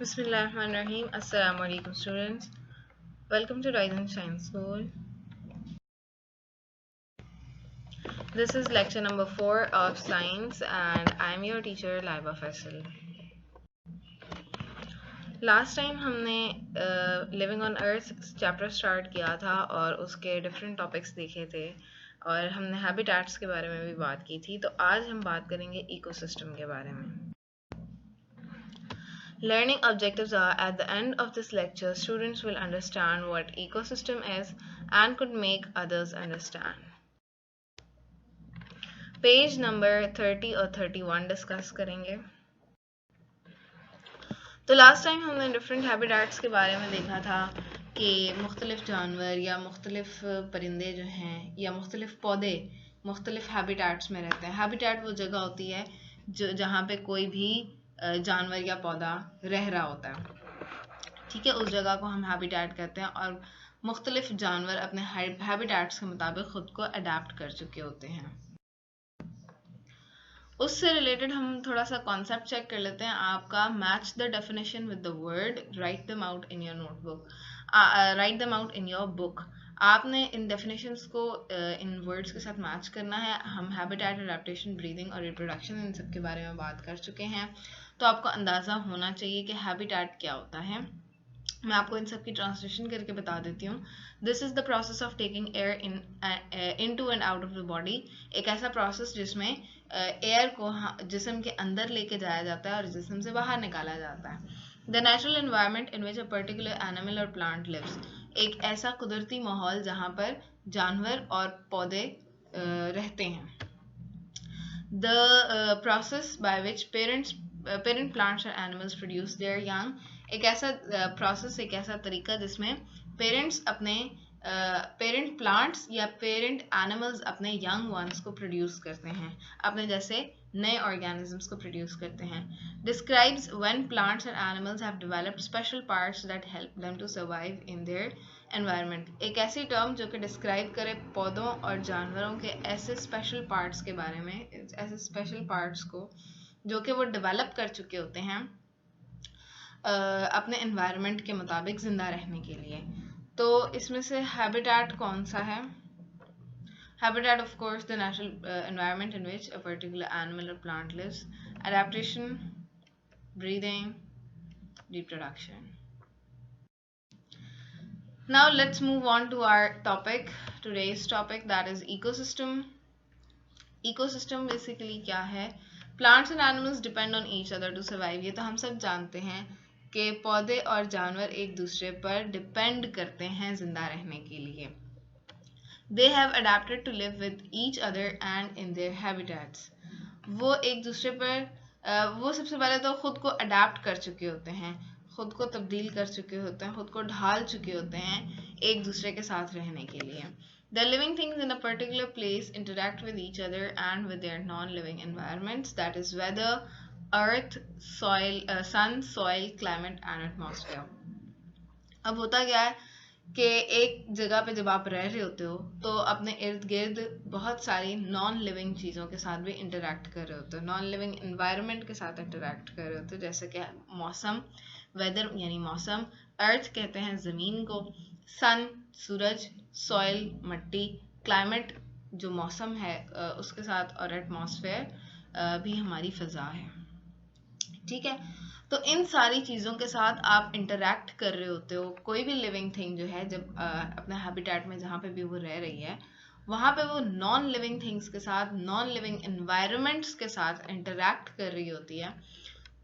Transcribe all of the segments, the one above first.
Bismillahirrahmanirrahim. Assalamu alaikum students. Welcome to Rise and Shine School. This is lecture number 4 of science and I am your teacher Laiba Faisal. Last time हमने Living on Earth chapter start किया था और उसके different topics देखे थे और हमने habitats के बारे में भी बात की थी, तो आज हम बात करेंगे ecosystem के बारे में. Learning objectives are at the end of this lecture, students will understand what ecosystem is and could make others understand. Page number 30 और 31 डिस्कस करेंगे. तो लास्ट टाइम हमने डिफरेंट हैबिटेट्स के बारे में देखा था कि मुख्तलिफ जानवर या मुख्तलिफ परिंदे जो हैं या मुख्तलिफ पौधे मुख्तलिफ हैबिटेट्स में रहते हैं. हैबिटेट वो जगह होती है जो जहाँ पे कोई भी जानवर या पौधा रह रहा होता है. ठीक है, उस जगह को हम हैबिटेट कहते हैं और मुख्तलिफ जानवर अपने हैबिटेट्स के मुताबिक खुद को अडेप्ट कर चुके होते हैं. उससे रिलेटेड हम थोड़ा सा कॉन्सेप्ट चेक कर लेते हैं. आपका match the definition with the word, write them out in your notebook, write them out in your book. आपने इन डेफिनेशंस को इन वर्ड्स के साथ मैच करना है. हम हैबिटेट, अडैप्टेशन, ब्रीदिंग और रिप्रोडक्शन इन सब के बारे में बात कर चुके हैं, तो आपको अंदाज़ा होना चाहिए कि हैबिटेट क्या होता है. मैं आपको इन सब की ट्रांसलेशन करके बता देती हूँ. This is the process of taking air into and out of the body. एक ऐसा प्रोसेस जिसमें एयर को जिस्म के अंदर लेके जाया जाता है और जिस्म से बाहर निकाला जाता है. The natural environment in which a particular animal और प्लांट लिव्स. एक ऐसा कुदरती माहौल जहाँ पर जानवर और पौधे रहते हैं. The process by which parent plants और एनिमल्स प्रोड्यूस देयर यंग. एक ऐसा प्रोसेस, एक ऐसा तरीका जिसमें पेरेंट्स अपने पेरेंट प्लांट्स या पेरेंट एनिमल्स अपने यंग वंस को प्रोड्यूस करते हैं, अपने जैसे नए ऑर्गेनिजम्स को प्रोड्यूस करते हैं. Describes when plants and animals have developed special parts that help them to survive in their environment. एक ऐसी टर्म जो कि डिस्क्राइब करे पौधों और जानवरों के ऐसे स्पेशल पार्ट्स के बारे में, ऐसे स्पेशल पार्ट्स को जो कि वो डेवलप कर चुके होते हैं अपने एनवायरनमेंट के मुताबिक जिंदा रहने के लिए. तो इसमें से हैबिटेट कौन सा है? Habitat of course the natural environment in which a particular animal और plant lives. Adaptation, breathing, reproduction. Now let's move on to our topic, today's topic, that is ecosystem. Ecosystem basically क्या है? Plants and animals depend on each other to survive. ये तो हम सब जानते हैं कि पौधे और जानवर एक दूसरे पर डिपेंड करते हैं जिंदा रहने के लिए. They have adapted to live with each other and in their habitats. वो एक दूसरे पर वो सबसे पहले तो खुद को अडेप्ट कर चुके होते हैं, खुद को तब्दील कर चुके होते हैं, खुद को ढाल चुके होते हैं एक दूसरे के साथ रहने के लिए. The living things in a particular place interact with each other and with their non-living environments, that is weather, earth, soil, sun, soil, climate and atmosphere. अब होता क्या है कि एक जगह पे जब आप रह रहे होते हो तो अपने इर्द गिर्द बहुत सारी नॉन लिविंग चीज़ों के साथ भी इंटरेक्ट कर रहे होते हो, नॉन लिविंग एनवायरनमेंट के साथ इंटरेक्ट कर रहे होते हो. जैसे कि मौसम, वेदर यानी मौसम, अर्थ कहते हैं ज़मीन को, सन सूरज, सॉइल मट्टी, क्लाइमेट जो मौसम है उसके साथ, और एटमॉस्फेयर भी हमारी फ़ज़ा है. ठीक है, तो इन सारी चीज़ों के साथ आप इंटरेक्ट कर रहे होते हो. कोई भी लिविंग थिंग जो है जब अपने हैबिटेट में जहाँ पे भी वो रह रही है वहाँ पे वो नॉन लिविंग थिंग्स के साथ, नॉन लिविंग एनवायरनमेंट्स के साथ इंटरेक्ट कर रही होती है.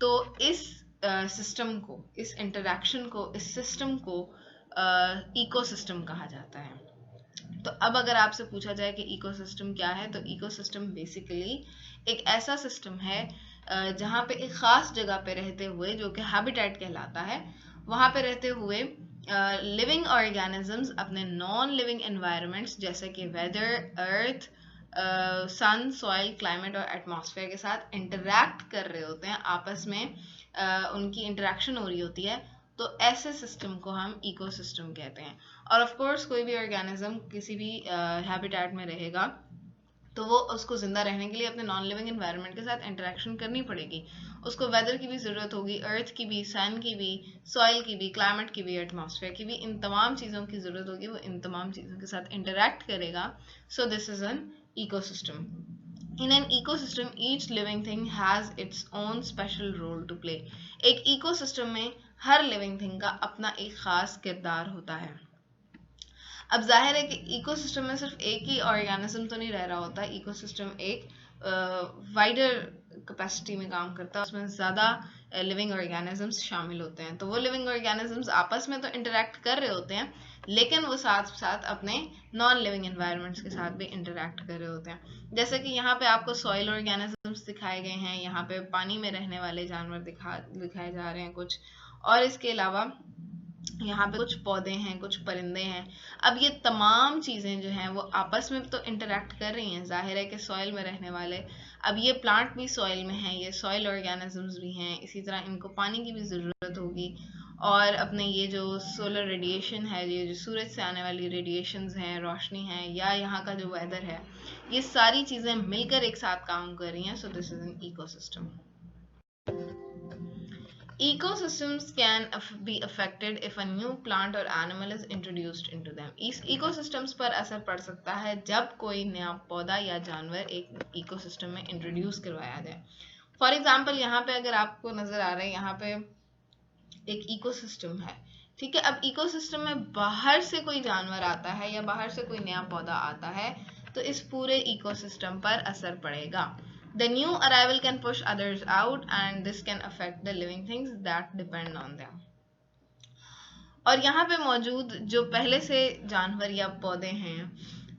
तो इस सिस्टम को, इस इंटरेक्शन को, इस सिस्टम को इकोसिस्टम कहा जाता है. तो अब अगर आपसे पूछा जाए कि इकोसिस्टम क्या है, तो इकोसिस्टम बेसिकली एक ऐसा सिस्टम है जहाँ पे एक ख़ास जगह पे रहते हुए, जो कि हैबिटेट कहलाता है, वहाँ पे रहते हुए लिविंग ऑर्गेनिजम्स अपने नॉन लिविंग एनवायरनमेंट्स जैसे कि वेदर, अर्थ, सन, सॉइल, क्लाइमेट और एटमॉस्फेयर के साथ इंटरेक्ट कर रहे होते हैं, आपस में उनकी इंटरेक्शन हो रही होती है. तो ऐसे सिस्टम को हम इकोसिस्टम कहते हैं. और ऑफ कोर्स कोई भी ऑर्गेनिज्म किसी भी हैबिटेट में रहेगा तो वो उसको जिंदा रहने के लिए अपने नॉन लिविंग एनवायरनमेंट के साथ इंटरेक्शन करनी पड़ेगी। उसको वेदर की भी ज़रूरत होगी, अर्थ की भी, सन की भी, सॉइल की भी, क्लाइमेट की भी, एटमॉस्फेयर की भी, इन तमाम चीज़ों की ज़रूरत होगी, वो इन तमाम चीज़ों के साथ इंटरेक्ट करेगा। So this is an ecosystem. In an ecosystem, each living thing has its own special role to play. एक इकोसिस्टम में हर लिविंग थिंग का अपना एक खास किरदार होता है. अब जाहिर है कि इकोसिस्टम में सिर्फ एक ही ऑर्गेनिज्म तो नहीं रह रहा होता. इकोसिस्टम एक वाइडर कैपेसिटी में काम करता है, उसमें ज़्यादा लिविंग ऑर्गेनिजम्स शामिल होते हैं. तो वो लिविंग ऑर्गेनिजम्स आपस में तो इंटरेक्ट कर रहे होते हैं, लेकिन वो साथ साथ अपने नॉन लिविंग एनवायरनमेंट्स के साथ भी इंटरेक्ट कर रहे होते हैं. जैसे कि यहाँ पे आपको सॉइल ऑर्गेनिजम्स दिखाए गए हैं, यहाँ पे पानी में रहने वाले जानवर दिखाए जा रहे हैं कुछ, और इसके अलावा यहाँ पे कुछ पौधे हैं, कुछ परिंदे हैं. अब ये तमाम चीज़ें जो हैं वो आपस में तो इंटरेक्ट कर रही हैं. जाहिर है कि सॉइल में रहने वाले, अब ये प्लांट भी सॉइल में हैं, ये सॉइल ऑर्गेनिजम्स भी हैं, इसी तरह इनको पानी की भी ज़रूरत होगी. और अपने ये जो सोलर रेडिएशन है, ये जो सूरज से आने वाली रेडिएशंस हैं, रोशनी है, या यहाँ का जो वेदर है, ये सारी चीज़ें मिलकर एक साथ काम कर रही हैं. So this is an ecosystem. Ecosystems can be affected if a new plant or animal is introduced into them. इस ecosystems पर असर पड़ सकता है जब कोई नया पौधा या जानवर एक ecosystem में introduce करवाया जाए. For example, यहाँ पे अगर आपको नजर आ रहा है, यहाँ पे एक ecosystem है, ठीक है. अब ecosystem में बाहर से कोई जानवर आता है या बाहर से कोई नया पौधा आता है, तो इस पूरे ecosystem पर असर पड़ेगा. The new arrival can push others out and this can affect the living things that depend on them. और यहाँ पे मौजूद जो पहले से जानवर या पौधे हैं,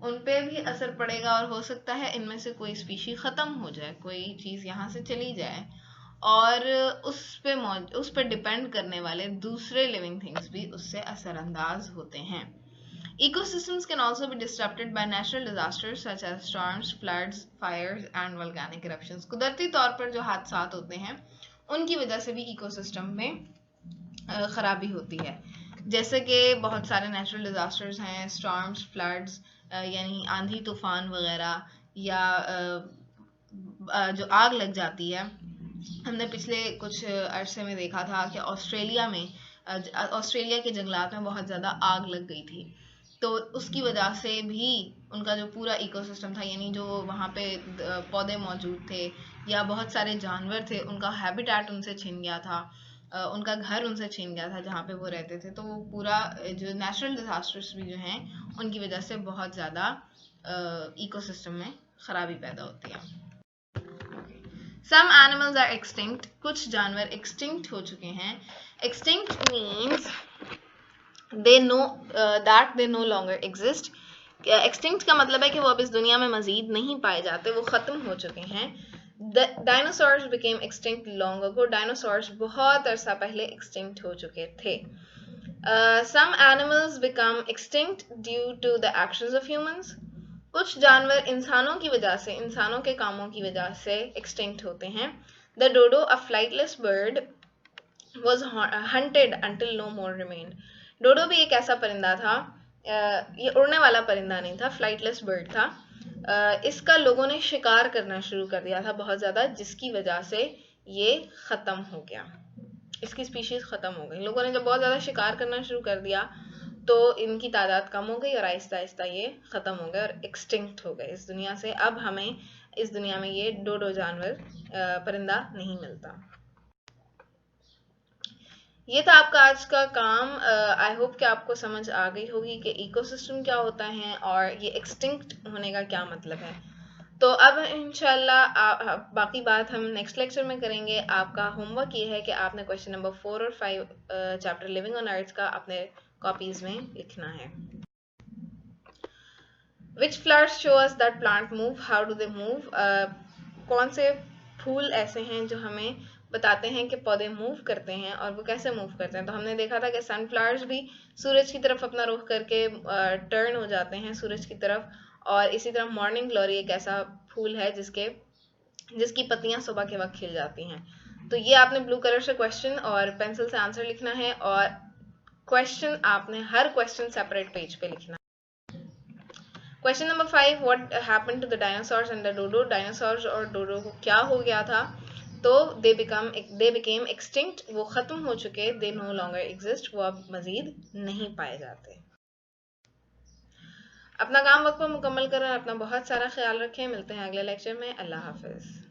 उन पे भी असर पड़ेगा, और हो सकता है इनमें से कोई स्पीशी ख़त्म हो जाए, कोई चीज़ यहाँ से चली जाए, और उस पे डिपेंड करने वाले दूसरे लिविंग थिंग्स भी उससे असरअंदाज होते हैं. Ecosystems can also be disrupted by natural disasters such as storms, floods, fires and volcanic eruptions. कुदरती तौर पर जो हादसात होते हैं, उनकी वजह से भी इकोसिस्टम में खराबी होती है. जैसे कि बहुत सारे नेचुरल डिजास्टर्स हैं, स्टॉर्म्स, फ्लड्स, यानी आंधी तूफान वगैरह, या जो आग लग जाती है. हमने पिछले कुछ अरसे में देखा था कि ऑस्ट्रेलिया के जंगलात में बहुत ज़्यादा आग लग गई थी. तो उसकी वजह से भी उनका जो पूरा इकोसिस्टम था, यानी जो वहाँ पे पौधे मौजूद थे या बहुत सारे जानवर थे, उनका हैबिटेट उनसे छिन गया था, उनका घर उनसे छीन गया था जहाँ पे वो रहते थे. तो वो पूरा जो नेचुरल डिजास्टर्स भी जो हैं, उनकी वजह से बहुत ज़्यादा इकोसिस्टम में खराबी पैदा होती है. Some animals are extinct. कुछ जानवर extinct हो चुके हैं. Extinct means they know that they no longer exist. Extinct का मतलब है कि वो अब इस दुनिया में मजीद नहीं पाए जाते, वो ख़त्म हो चुके हैं. Dinosaurs became extinct long ago. Dinosaurs बहुत अरसा पहले extinct हो चुके थे. Some animals become extinct due to the actions of humans. कुछ जानवर इंसानों की वजह से, इंसानों के कामों की वजह से extinct होते हैं. The dodo, a flightless bird, was hunted until no more remained. डोडो भी एक ऐसा परिंदा था, ये उड़ने वाला परिंदा नहीं था, फ्लाइटलेस बर्ड था. इसका लोगों ने शिकार करना शुरू कर दिया था बहुत ज़्यादा, जिसकी वजह से ये ख़त्म हो गया, इसकी स्पीशीज़ ख़त्म हो गई. लोगों ने जब बहुत ज़्यादा शिकार करना शुरू कर दिया तो इनकी तादाद कम हो गई और आहिस्ता आहिस्ता ये ख़त्म हो गए और एक्सटिंक्ट हो गए इस दुनिया से. अब हमें इस दुनिया में ये डोडो जानवर परिंदा नहीं मिलता. ये था आपका आज का काम. आई होप कि आपको समझ आ गई होगी कि इकोसिस्टम क्या होता है और ये एक्सटिंक्ट होने का क्या मतलब है. तो अब इंशाल्लाह बाकी बात हम नेक्स्ट लेक्चर में करेंगे. आपका होमवर्क ये है कि आपने क्वेश्चन नंबर 4 और 5 चैप्टर लिविंग ऑन अर्थ का अपने कॉपीज में लिखना है. Which flowers show us that plant move? How do they move? कौन से फूल ऐसे हैं जो हमें बताते हैं कि पौधे मूव करते हैं, और वो कैसे मूव करते हैं. तो हमने देखा था कि सनफ्लावर्स भी सूरज की तरफ अपना रुख करके टर्न हो जाते हैं सूरज की तरफ, और इसी तरह मॉर्निंग ग्लोरी एक ऐसा फूल है जिसकी पत्तियां सुबह के वक्त खिल जाती हैं. तो ये आपने ब्लू कलर से क्वेश्चन और पेंसिल से आंसर लिखना है, और क्वेश्चन आपने हर क्वेश्चन सेपरेट पेज पे लिखना है. Question number 5, what happened to the dinosaurs and the dodo? Dinosaurs और डोडो को क्या हो गया था? तो दे बिकेम एक्सटिंक्ट, वो खत्म हो चुके, दे नो लॉन्गर एग्जिस्ट, वो अब मजीद नहीं पाए जाते। अपना काम वक्त पर मुकम्मल करें, अपना बहुत सारा ख्याल रखें। मिलते हैं अगले लेक्चर में। अल्लाह हाफिज।